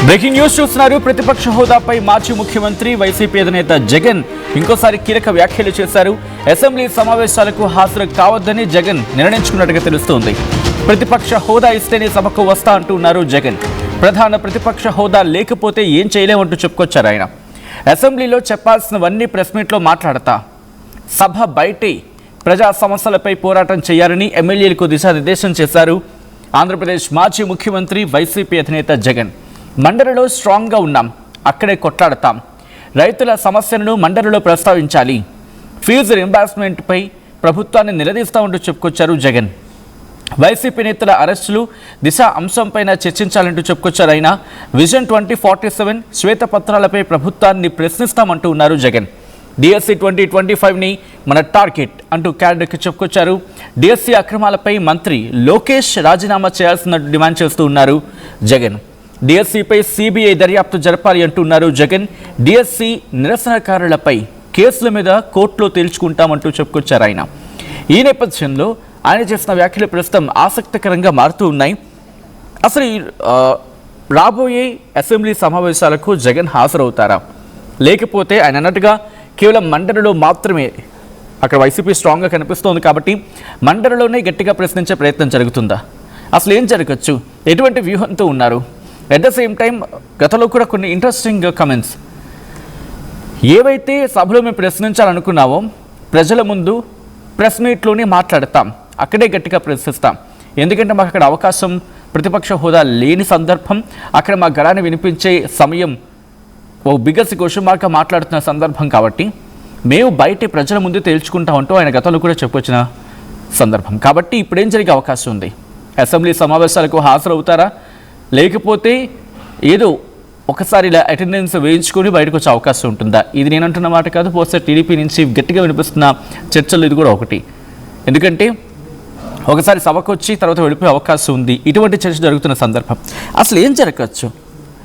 Breaking news చూస్తున్నారు. ప్రతిపక్ష హోదాపై మాజీ ముఖ్యమంత్రి వైసీపీ అధినేత జగన్ ఇంకోసారి కీలక వ్యాఖ్యలు చేశారు. అసెంబ్లీ సమావేశాలకు హాజరు కావద్దని జగన్ నిర్ణయించుకున్నట్టుగా తెలుస్తోంది. ప్రతిపక్ష హోదా ఇస్తేనే సభకు వస్తా అంటున్నారు జగన్. ప్రధాన ప్రతిపక్ష హోదా లేకపోతే ఏం చేయలేమంటూ చెప్పుకొచ్చారు ఆయన. అసెంబ్లీలో చెప్పాల్సినవన్నీ ప్రెస్ మీట్లో మాట్లాడతా, సభ బయటే ప్రజా సమస్యలపై పోరాటం చేయాలని ఎమ్మెల్యేలకు దిశానిర్దేశం చేశారు. ఆంధ్రప్రదేశ్ మాజీ ముఖ్యమంత్రి వైసీపీ అధినేత జగన్ మండలిలో స్ట్రాంగ్గా ఉన్నాం, అక్కడే కొట్లాడతాం. రైతుల సమస్యలను మండలిలో ప్రస్తావించాలి. ఫీజు రింబర్స్మెంట్పై ప్రభుత్వాన్ని నిలదీస్తామంటూ చెప్పుకొచ్చారు జగన్. వైసీపీ నేతల అరెస్టులు, దిశ అంశంపైన చర్చించాలంటూ చెప్పుకొచ్చారు ఆయన. విజన్ 2047 శ్వేతపత్రాలపై ప్రభుత్వాన్ని ప్రశ్నిస్తామంటూ ఉన్నారు జగన్. డిఎస్సి 2025ని మన టార్గెట్ అంటూ క్యాడర్కి చెప్పుకొచ్చారు. డిఎస్సి అక్రమాలపై మంత్రి లోకేష్ రాజీనామా చేయాల్సినట్టు డిమాండ్ చేస్తూ ఉన్నారు జగన్. డిఎస్సిపై సిబిఐ దర్యాప్తు జరపాలి అంటున్నారు జగన్. డిఎస్సి నిరసనకారులపై కేసుల మీద కోర్టులో తేల్చుకుంటామంటూ చెప్పుకొచ్చారు ఆయన. ఈ నేపథ్యంలో ఆయన చేసిన వ్యాఖ్యలు ప్రస్తుతం ఆసక్తికరంగా మారుతూ ఉన్నాయి. అసలు రాబోయే అసెంబ్లీ సమావేశాలకు జగన్ హాజరవుతారా, లేకపోతే ఆయన అన్నట్టుగా కేవలం మండలిలో మాత్రమే, అక్కడ వైసీపీ స్ట్రాంగ్గా కనిపిస్తోంది కాబట్టి మండలిలోనే గట్టిగా ప్రశ్నించే ప్రయత్నం జరుగుతుందా? అసలు ఏం జరగచ్చు? ఎటువంటి వ్యూహంతో ఉన్నారు? అట్ ద సేమ్ టైం గతంలో కూడా కొన్ని ఇంట్రెస్టింగ్ కమెంట్స్, ఏవైతే సభలో మేము ప్రశ్నించాలనుకున్నామో ప్రజల ముందు ప్రెస్ మీట్లోనే మాట్లాడతాం, అక్కడే గట్టిగా ప్రశ్నిస్తాం. ఎందుకంటే మాకు అక్కడ అవకాశం, ప్రతిపక్ష హోదా లేని సందర్భం, అక్కడ మా గళాన్ని వినిపించే సమయం, ఓ బిగ్గెస్ట్ క్వశ్చన్ మార్క్గా మాట్లాడుతున్న సందర్భం కాబట్టి మేము బయట ప్రజల ముందు తేల్చుకుంటామంటూ ఆయన గతంలో కూడా చెప్పొచ్చిన సందర్భం. కాబట్టి ఇప్పుడేం జరిగే అవకాశం ఉంది? అసెంబ్లీ సమావేశాలకు హాజరవుతారా, లేకపోతే ఏదో ఒకసారి ఇలా అటెండెన్స్ వేయించుకొని బయటకు వచ్చే అవకాశం ఉంటుందా? ఇది నేను అంటున్న మాట కాదు, పోస్టర్ టీడీపీ నుంచి గట్టిగా వినిపిస్తున్న చర్చలు ఇది కూడా ఒకటి. ఎందుకంటే ఒకసారి సభకు వచ్చి తర్వాత వెళ్ళిపోయే అవకాశం ఉంది. ఇటువంటి చర్చ జరుగుతున్న సందర్భం అసలు ఏం జరగచ్చు?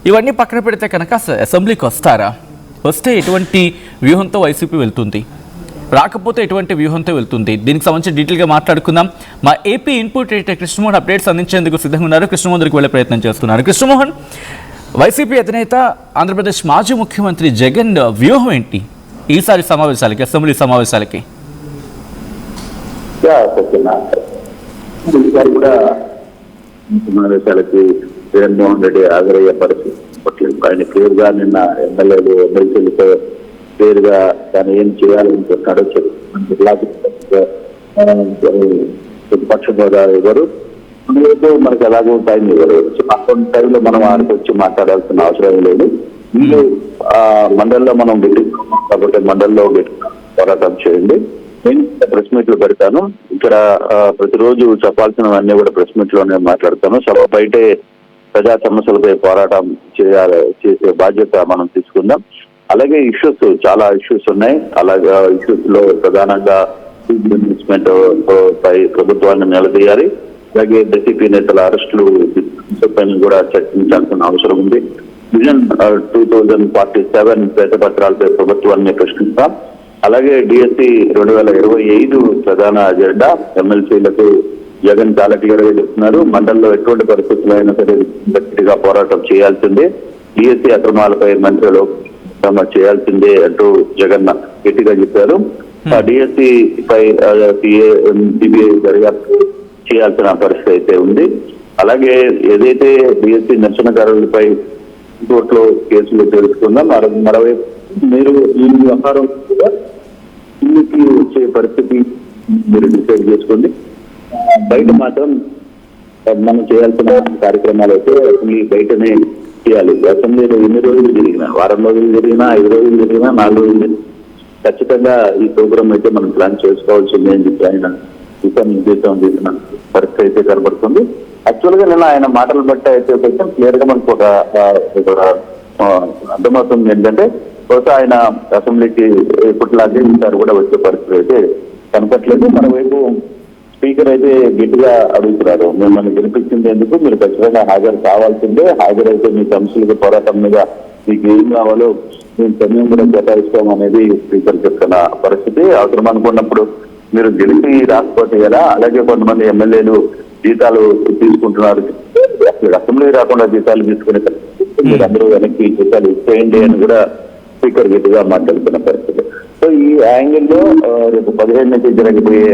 ఇవన్నీ పక్కన పెడితే కనుక అసెంబ్లీకి వస్తారా, వస్తే ఎటువంటి వ్యూహంతో వైసీపీ వెళ్తుంది, రాకపోతే ఎటువంటి వ్యూహంతో వెళ్తుంది? దీనికి సంబంధించి డీటెయిల్గా మాట్లాడుకుందాం. మా AP input editor Krishnamohan updates అందించేందుకు సిద్ధంగా ఉన్నారు. కృష్ణమోహన్ దగ్గరికి వెళ్ళే ప్రయత్నం చేస్తున్నారు. కృష్ణమోహన్, వైసీపీ అధినేత ఆంధ్రప్రదేశ్ మాజీ ముఖ్యమంత్రి జగన్ వ్యూహం ఏంటి ఈసారి సమావేశాలకి, అసెంబ్లీ సమావేశాలకి? ఈసారి కూడా సమావేశాలకి జగన్మోహన్ రెడ్డి హాజరయ్యే పరిస్థితి. ఆయన క్లియర్ గా నిన్న ఎమ్మెల్యేలు ఎమ్మెల్సీలతో క్లియర్ గా దాన్ని ఏం చేయాలనుకుంటున్నాడో ప్రతిపక్ష హోదా ఎవరు మనకి ఎలాగో టైం ఇవ్వరు. అటువంటి టైంలో మనం ఆడికి వచ్చి మాట్లాడాల్సిన అవసరం లేదు. వీళ్ళు మండలిలో మనం గెలుస్తున్నాం కాబట్టి మండలిలో పోరాటం చేయండి. నేను ప్రెస్ మీట్లు పెడతాను. ఇక్కడ ప్రతిరోజు చెప్పాల్సినవన్నీ కూడా ప్రెస్ మీట్ లోనే మాట్లాడతాను. సభ బయటే ప్రజా సమస్యలపై పోరాటం చేసే బాధ్యత మనం తీసుకుందాం. అలాగే ఇష్యూస్, చాలా ఇష్యూస్ ఉన్నాయి. అలాగే ఇష్యూస్ లో ప్రధానంగా ఇన్వెస్ట్మెంట్ పై ప్రభుత్వాన్ని నిలదీయాలి. అలాగే వైసీపీ నేతల అరెస్టులు పైన కూడా చర్చించాల్సిన అవసరం ఉంది. విజన్ 2047 శ్వేతపత్రాలపై ప్రభుత్వాన్ని ప్రశ్నిస్తాం. అలాగే డిఎస్సి 2025 ప్రధాన అజెండా. ఎమ్మెల్సీలకు జగన్ చాలా క్లియర్ గా చెప్తున్నారు, మండలిలో ఎటువంటి పరిస్థితులు అయినా సరే గట్టిగా పోరాటం చేయాల్సిందే, డిఎస్సి అక్రమాలపై మంత్రులు చేయాల్సిందే అంటూ జగన్ గట్టిగా చెప్పారు. డిఎస్సి పై సిబిఐ దర్యాప్తు చేయాల్సిన పరిస్థితి అయితే ఉంది. అలాగే ఏదైతే డిఎస్సి నిరసనకారులపై కోర్టులో కేసులు తెలుసుకుందాం. మరోవైపు మీరు ఈ వ్యవహారం కూడా ఇంటికి వచ్చే పరిస్థితి మీరు డిసైడ్ చేసుకోండి. బయట మాత్రం మనం చేయాల్సిన కార్యక్రమాలు అయితే అసెంబ్లీ బయటనే చేయాలి. అసెంబ్లీలో ఎన్ని రోజులు జరిగినా, వారం రోజులు జరిగినా, 5 రోజులు జరిగినా, 4 రోజులు జరిగినా ఖచ్చితంగా ఈ ప్రోగ్రామ్ అయితే మనం ప్లాన్ చేసుకోవాల్సింది అని చెప్పి ఆయన దిశానిర్దేశం చేసిన పరిస్థితి అయితే కనబడుతుంది. యాక్చువల్ గా నేను ఆయన మాటలు బట్టి అయితే కొంచెం క్లియర్ గా మనకు ఒక అర్థమవుతుంది ఏంటంటే బహుశా ఆయన అసెంబ్లీకి ఇప్పటిలాగే ఈసారి కూడా వచ్చే పరిస్థితి అయితే కనపట్లేదు. మరోవైపు స్పీకర్ అయితే గట్టిగా అడుగుతున్నారు, మిమ్మల్ని గెలిపించింది ఎందుకు, మీరు ఖచ్చితంగా హాజరు కావాల్సిందే, హాజరైతే మీ సమస్యలకు పోరాటం మీద మీకు ఏం కావాలో మేము సమయం కూడా కేటాయిస్తాం అనేది స్పీకర్ చెప్తున్న పరిస్థితి. అవసరం అనుకున్నప్పుడు మీరు గెలిపి రాకపోతే కదా. అలాగే కొంతమంది ఎమ్మెల్యేలు జీతాలు తీసుకుంటున్నారు, అసెంబ్లీ రాకుండా జీతాలు తీసుకునే మీరందరూ వెనక్కి జీతాలు ఇచ్చేయండి అని కూడా స్పీకర్ గట్టిగా మాట్లాడుతున్న పరిస్థితి. సో ఈ యాంగిల్లో రేపు 15 నుంచి జరగబోయే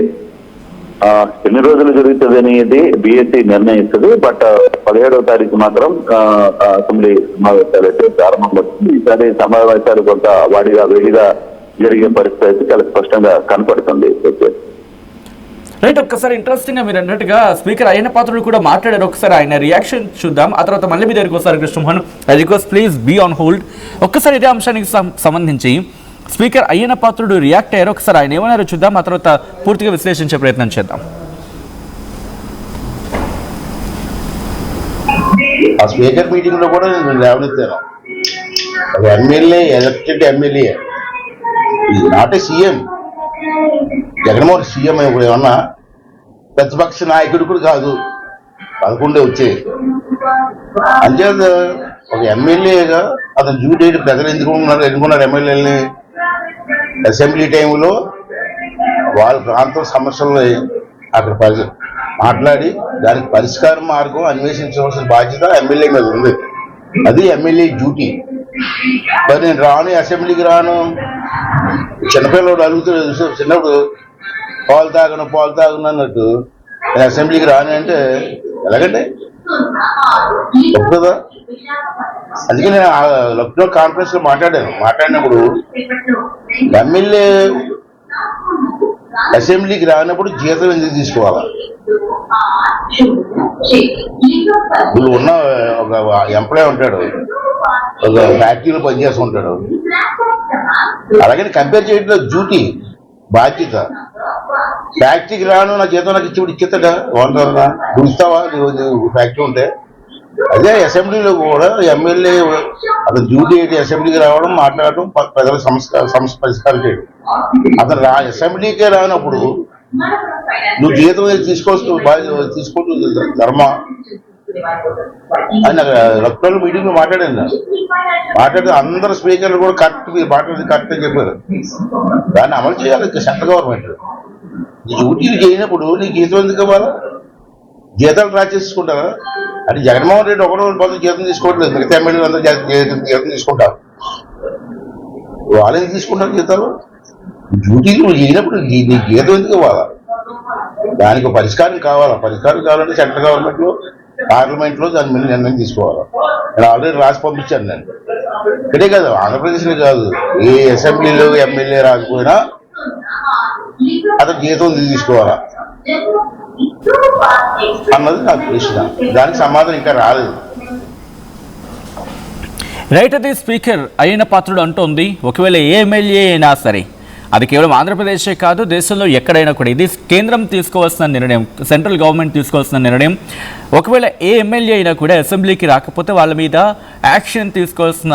ఎన్ని రోజులు జరుగుతుంది అనేది బీఎస్సీ నిర్ణయిస్తుంది. బట్ 17వ తారీఖు మాత్రం అసెంబ్లీ సమావేశాలు అయితే ప్రారంభమవుతుంది. ఈసారి సమావేశాలు కొంత వేడిగా జరిగే పరిస్థితి చాలా స్పష్టంగా కనపడుతుంది. రైట్, ఒక్కసారి ఇంట్రెస్టింగ్ గా మీరు అన్నట్టుగా స్పీకర్ అయ్యన్న పాత్రుడు కూడా మాట్లాడారు. ఒకసారి ఆయన రియాక్షన్ చూద్దాం, ఆ తర్వాత మళ్ళీ మీ దగ్గరికి వస్తారు Krishnamohan. I request please be on hold. ఒక్కసారి ఇదే అంశానికి సంబంధించి స్పీకర్ అయ్యన్న పాత్రుడు రియాక్ట్ అయ్యారు. ఒకసారి ఆయన ఏమన్నారో చూద్దాం, ఆ తర్వాత పూర్తిగా విశ్లేషించే ప్రయత్నం చేద్దాం. ఆ స్పీకర్ మీటింగ్ లో కూడా నేను లేవనెత్తాను. MLA, elected MLA, not a CM. Jaganmohan CM ఇప్పుడు ఏమన్నా ప్రతిపక్ష నాయకుడు కూడా కాదు, 11 వచ్చే. అంచేత ఒక ఎమ్మెల్యేగా అతను డ్యూటీ ప్రజలు ఎన్నుకున్నారు ఎమ్మెల్యేలని. అసెంబ్లీ టైంలో వాళ్ళ ప్రాంతం సమస్యలు అక్కడ మాట్లాడి దానికి పరిష్కార మార్గం అన్వేషించవలసిన బాధ్యత ఎమ్మెల్యే మీద ఉంది. అది ఎమ్మెల్యే డ్యూటీ. మరి నేను రాను, అసెంబ్లీకి రాను, చిన్నపిల్లడు అడుగుతాడు, చిన్నప్పుడు పాలు తాగను అన్నట్టు నేను అసెంబ్లీకి రాను అంటే ఎలాగండి తప్పు కదా. అందుకే నేను లక్నో కాన్ఫరెన్స్ లో మాట్లాడినప్పుడు ఎమ్మెల్యే అసెంబ్లీకి రానప్పుడు జీతం ఎందుకు తీసుకోవాలా? ఇప్పుడు ఉన్న ఒక ఎంప్లాయ్ ఉంటాడు, ఒక ఫ్యాక్టరీలో పనిచేస్తూ ఉంటాడు, అలాగని కంపేర్ చేయడం డ్యూటీ, బాధ్యత. ఫ్యాక్టరీకి రాను, నా జీతం నాకు ఇచ్చేస్తాడా? వందరా గుడిస్తావా ఫ్యాక్టరీ ఉంటే? అదే అసెంబ్లీలో కూడా ఎమ్మెల్యే అతను డ్యూటీ ఏంటి? అసెంబ్లీకి రావడం, మాట్లాడడం, ప్రజల సమస్య పరిష్కారం చేయడం. అతను అసెంబ్లీకే రానప్పుడు నువ్వు జీతం తీసుకోవచ్చు ధర్మ అని లక్నోలో మీటింగ్ లో మాట్లాడితే అందరు స్పీకర్లు కూడా కరెక్ట్ అని చెప్పారు. దాన్ని అమలు చేయాలి సెంట్రల్ గవర్నమెంట్. నీ డ్యూటీలు చేయనప్పుడు నీకు జీతం ఎందుకు ఇవ్వాలా? జీతాలు డ్రా చేసుకుంటారా? అంటే జగన్మోహన్ రెడ్డి ఒకరో పదవి జీతం తీసుకోవట్లేదు, మిగతా ఎమ్మెల్యేలు అందరూ జీతం తీసుకుంటారు. వాళ్ళని తీసుకుంటారు జీతాలు. డ్యూటీలు చేయనప్పుడు నీ జీతం ఎందుకు ఇవ్వాలా? దానికి పరిష్కారం కావాలంటే సెంట్రల్ గవర్నమెంట్ లో, పార్లమెంట్ లో దాని మీద నిర్ణయం తీసుకోవాలి. నేను ఆల్రెడీ రాసి పంపించాను. నేను ఇక్కడే కాదు, ఆంధ్రప్రదేశ్లో కాదు, ఏ అసెంబ్లీలో ఎమ్మెల్యే రాకపోయినా అతను జీతం తీసుకోవాలా అన్నది నాకు ప్రశ్న. దానికి సమాధానం ఇంకా రాలేదు. రైట్, అది స్పీకర్ అయ్యన్న పాత్రుడు అంటోంది. ఒకవేళ ఏ ఎమ్మెల్యే అయినా సరే, అది కేవలం ఆంధ్రప్రదేశే కాదు, దేశంలో ఎక్కడైనా కూడా ఇది కేంద్రం తీసుకోవాల్సిన నిర్ణయం, సెంట్రల్ గవర్నమెంట్ తీసుకోవాల్సిన నిర్ణయం. ఒకవేళ ఏ ఎమ్మెల్యే అయినా కూడా అసెంబ్లీకి రాకపోతే వాళ్ళ మీద యాక్షన్ తీసుకోవాల్సిన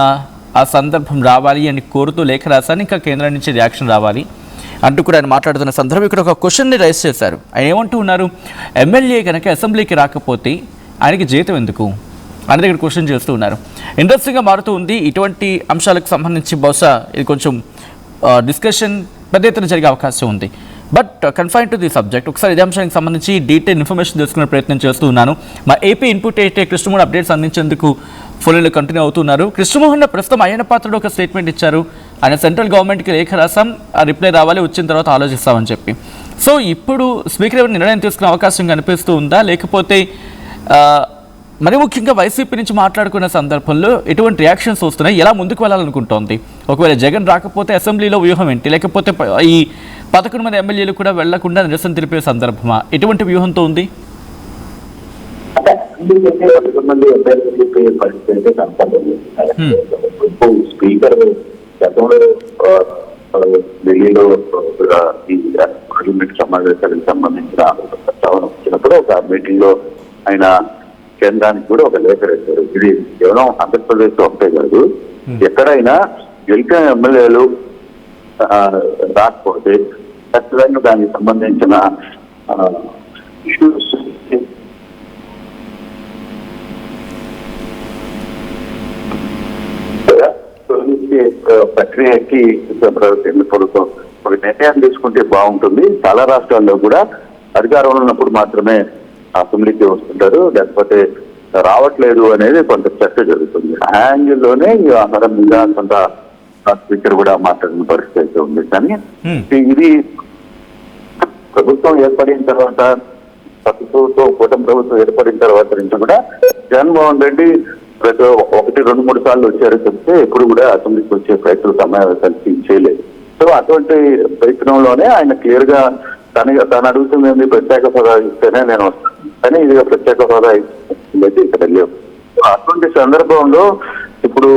ఆ సందర్భం రావాలి అని కోరుతూ లేఖ రాశాను. ఇంకా కేంద్రం నుంచి యాక్షన్ రావాలి అంటూ కూడా ఆయన మాట్లాడుతున్న సందర్భం ఇక్కడ ఒక క్వశ్చన్ని రైజ్ చేశారు. ఆయన ఏమంటూ ఉన్నారు, ఎమ్మెల్యే కనుక అసెంబ్లీకి రాకపోతే ఆయనకి జీతం ఎందుకు అని దగ్గర క్వశ్చన్ చేస్తూ ఉన్నారు. ఇంట్రెస్టింగ్గా మారుతూ ఉంది. ఇటువంటి అంశాలకు సంబంధించి బహుశా ఇది కొంచెం డిస్కషన్ పెద్ద ఎత్తున జరిగే అవకాశం ఉంది. But confine to the subject. ఒకసారి ఇదే అంశానికి సంబంధించి డీటెయిల్ ఇన్ఫర్మేషన్ తెలుసుకునే ప్రయత్నం చేస్తూ ఉన్నాను. మా ఏపీ ఇన్పుట్ అయితే కృష్ణమోహన్ అప్డేట్స్ అందించేందుకు ఫోన్లో కంటిన్యూ అవుతున్నారు. కృష్ణమోహన్ ప్రస్తుతం అయ్యన్న పాత్రుడు ఒక స్టేట్మెంట్ ఇచ్చారు. ఆయన సెంట్రల్ గవర్నమెంట్కి లేఖ రాసాం, ఆ రిప్లై రావాలి, వచ్చిన తర్వాత ఆలోచిస్తామని చెప్పి. సో ఇప్పుడు స్పీకర్ ఎవరు నిర్ణయం తీసుకునే అవకాశం కనిపిస్తూ ఉందా, లేకపోతే మరి ముఖ్యంగా వైసీపీ నుంచి మాట్లాడుకున్న సందర్భంలో ఎటువంటి రియాక్షన్స్ వస్తున్నాయి, ఎలా ముందుకు వెళ్ళాలనుకుంటోంది? ఒకవేళ జగన్ రాకపోతే అసెంబ్లీలో వ్యూహం ఏంటి, లేకపోతే ఈ 11 మంది ఎమ్మెల్యేలు కూడా వెళ్లకుండా నిరసన తెలిపే సందర్భమా, ఎటువంటి వ్యూహంతో ఉంది? స్పీకర్ గతంలో ఢిల్లీలో ఈ పార్లమెంట్ సమావేశాలకు సంబంధించిన ప్రస్తావన వచ్చినప్పుడు ఒక మీటింగ్ లో ఆయన కేంద్రానికి కూడా ఒక లేఖ రాశారు. ఇది కేవలం ఆంధ్రప్రదేశ్ లో ఒకటే కాదు, ఎక్కడైనా గెలిచిన ఎమ్మెల్యేలు రాకపోతే ఖచ్చితంగా దానికి సంబంధించిన ఇష్యూస్ ప్రక్రియకి ప్రభుత్వం ఒక నిర్ణయం తీసుకుంటే బాగుంటుంది. చాలా రాష్ట్రాల్లో కూడా అధికారంలో ఉన్నప్పుడు మాత్రమే అసెంబ్లీకి వస్తుంటారు, లేకపోతే రావట్లేదు అనేది కొంత చర్చ జరుగుతుంది. ఆ యాంగిల్లోనే ఈ వ్యవహారం మీద కొంత స్పీకర్ కూడా మాట్లాడిన పరిస్థితి అయితే ఉంది. కానీ ఇది ప్రభుత్వం ఏర్పడిన తర్వాత, ప్రభుత్వం కూటమి ప్రభుత్వం ఏర్పడిన తర్వాత నుంచి కూడా జగన్మోహన్ రెడ్డి ప్రతి 1-2-3 సార్లు వచ్చారు చెప్తే ఎప్పుడు కూడా అసెంబ్లీకి వచ్చే ప్రయత్నం సమావేశానికి చేయలేదు. సో అటువంటి ప్రయత్నంలోనే ఆయన క్లియర్ గా తను అడుగుతుంది ప్రత్యేక హోదా ఇస్తేనే నేను వస్తాను, కానీ ఇది ప్రత్యేక హోదా ఇస్తే ఇక్కడ లేవు. అటువంటి సందర్భంలో ఇప్పుడు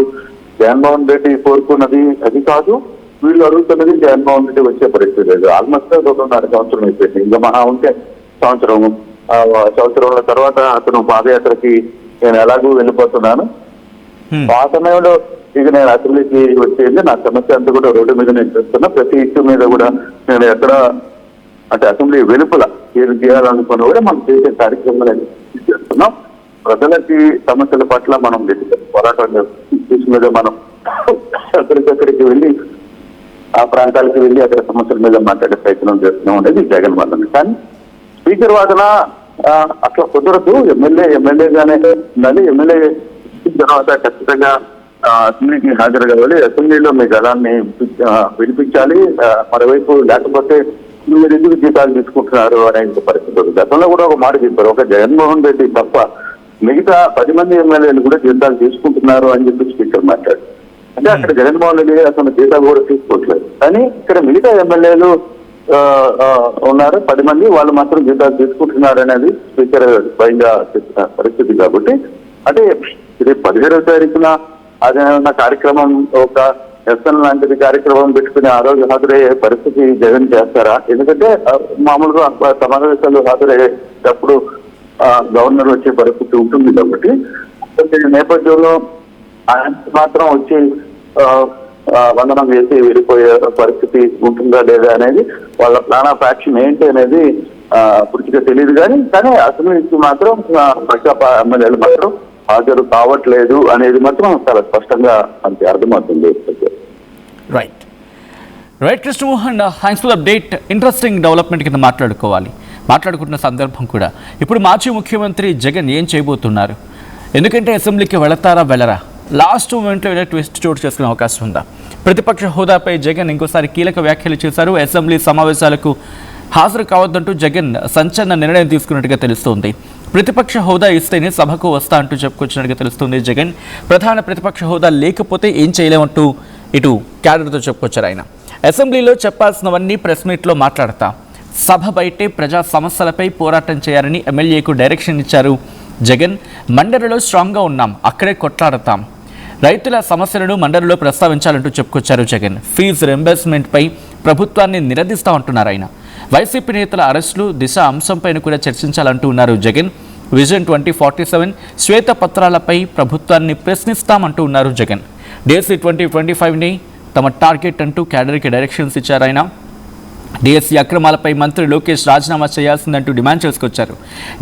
జగన్మోహన్ రెడ్డి కోరుకున్నది అది కాదు, వీళ్ళు అడుగుతున్నది జగన్మోహన్ రెడ్డి వచ్చే పరిస్థితి లేదు. ఆల్మోస్ట్ 1.5 సంవత్సరం అయిపోయింది. ఇంకా మహా ఉంటే సంవత్సరంల తర్వాత అతను పాదయాత్రకి నేను ఎలాగూ వెళ్ళిపోతున్నాను. ఆ సమయంలో ఇక నేను అసెంబ్లీకి వచ్చేది నా సమస్య అంతా కూడా రోడ్డు మీద నేను చేస్తున్నా. ప్రతి ఇష్యూ మీద కూడా నేను ఎక్కడ అంటే అసెంబ్లీ వెలుపల ఏది చేయాలనుకున్నా కూడా మనం చేసే కార్యక్రమాలు చేస్తున్నాం. ప్రజలకి సమస్యల పట్ల మనం పోరాటం ఇష్యూస్ మీద మనం ఎక్కడికక్కడికి వెళ్ళి ఆ ప్రాంతాలకు వెళ్ళి అక్కడ సమస్యల మీద మాట్లాడే ప్రయత్నం చేస్తున్నాం అనేది జగన్ వాదన. కానీ స్పీకర్ వాదన అట్లా కుదరదు. ఎమ్మెల్యేగానే ఉండాలి. ఎమ్మెల్యే తర్వాత ఖచ్చితంగా అసెంబ్లీకి హాజరు కావాలి. అసెంబ్లీలో మీ గళాన్ని వినిపించాలి. మరోవైపు లేకపోతే మీరు ఎందుకు జీతాలు తీసుకుంటున్నారు అనే పరిస్థితి. గతంలో కూడా ఒక మాట చెప్పారు, ఒక జగన్మోహన్ రెడ్డి తప్ప మిగతా 10 మంది ఎమ్మెల్యేలు కూడా జీతాలు తీసుకుంటున్నారు అని చెప్పి స్పీకర్ మాట్లాడు. అంటే అక్కడ జగన్మోహన్ రెడ్డి అసలు జీతాలు కూడా తీసుకోవట్లేదు. కానీ ఇక్కడ మిగతా ఎమ్మెల్యేలు ఉన్నారు 10 మంది, వాళ్ళు మాత్రం జీతాలు తీసుకుంటున్నారు అనేది స్పీకర్ స్వయంగా చెప్పిన పరిస్థితి. కాబట్టి అంటే ఇది 17వ తారీఖున అదేమన్నా కార్యక్రమం ఒక ఎస్ఎన్ లాంటిది కార్యక్రమం పెట్టుకుని ఆ రోజు హాజరయ్యే పరిస్థితి జగన్ చేస్తారా? ఎందుకంటే మామూలుగా సమావేశాలు హాజరయ్యేటప్పుడు గవర్నర్ వచ్చే పరిస్థితి ఉంటుంది. కాబట్టి నేపథ్యంలో ఆయన మాత్రం వచ్చి వందనం చేసి వెళ్ళిపోయే పరిస్థితి ఉంటుందా లేదా అనేది వాళ్ళ ప్లాన్ ఆఫ్ యాక్షన్ ఏంటి అనేది పూర్తిగా తెలియదు. కానీ అసెంబ్లీకి మాత్రం ప్రజా ఎమ్మెల్యేలు మాత్రం హాజరు కావట్లేదు అనేది మాత్రం చాలా స్పష్టంగా మనకి అర్థమవుతుంది. Right Krishnamohan, thanks for update. Interesting development కింద మాట్లాడుకుంటున్న సందర్భం కూడా ఇప్పుడు మాజీ ముఖ్యమంత్రి జగన్ ఏం చేయబోతున్నారు? ఎందుకంటే అసెంబ్లీకి వెళతారా వెళ్ళరా? లాస్ట్ మూమెంట్లో ఏదైనా ట్విస్ట్ చోటు చేసుకునే అవకాశం ఉందా? ప్రతిపక్ష హోదాపై జగన్ ఇంకోసారి కీలక వ్యాఖ్యలు చేశారు. అసెంబ్లీ సమావేశాలకు హాజరు కావద్దంటూ జగన్ సంచలన నిర్ణయం తీసుకున్నట్టుగా తెలుస్తోంది. ప్రతిపక్ష హోదా ఇస్తేనే సభకు వస్తా అంటూ చెప్పుకొచ్చినట్టుగా తెలుస్తుంది జగన్. ప్రధాన ప్రతిపక్ష హోదా లేకపోతే ఏం చేయలేమంటూ ఇటు క్యాడర్తో చెప్పుకొచ్చారు ఆయన. అసెంబ్లీలో చెప్పాల్సినవన్నీ ప్రెస్ మీట్లో మాట్లాడతా, సభ బయటే ప్రజా సమస్యలపై పోరాటం చేయాలని ఎమ్మెల్యేకు డైరెక్షన్ ఇచ్చారు జగన్. మండలిలో స్ట్రాంగ్గా ఉన్నాం, అక్కడే కొట్లాడతాం, రైతుల సమస్యలను మండలిలో ప్రస్తావించాలంటూ చెప్పుకొచ్చారు జగన్. ఫీజు రింబర్స్మెంట్పై ప్రభుత్వాన్ని నిలదీస్తామంటున్నారు ఆయన. వైసీపీ నేతల అరెస్టులు, దిశ అంశంపైన కూడా చర్చించాలంటూ ఉన్నారు జగన్. విజన్ 2047 శ్వేతపత్రాలపై ప్రభుత్వాన్ని ప్రశ్నిస్తామంటూ ఉన్నారు జగన్. డిఎస్సి 2025ని తమ టార్గెట్ అంటూ క్యాడర్కి డైరెక్షన్స్ ఇచ్చారు ఆయన. డిఎస్సి అక్రమాలపై మంత్రి లోకేష్ రాజీనామా చేయాల్సిందంటూ డిమాండ్ చేసుకొచ్చారు.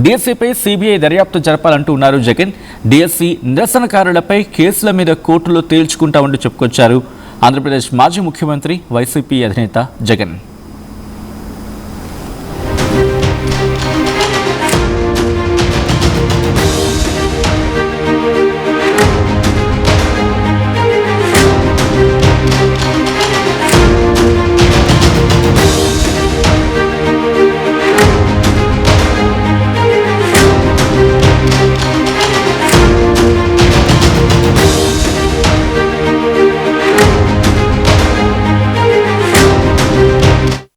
డిఎస్సిపై సిబిఐ దర్యాప్తు జరపాలంటూ ఉన్నారు జగన్. డిఎస్సి నిరసనకారులపై కేసుల మీద కోర్టులో తేల్చుకుంటామంటూ చెప్పుకొచ్చారు ఆంధ్రప్రదేశ్ మాజీ ముఖ్యమంత్రి వైసీపీ అధినేత జగన్.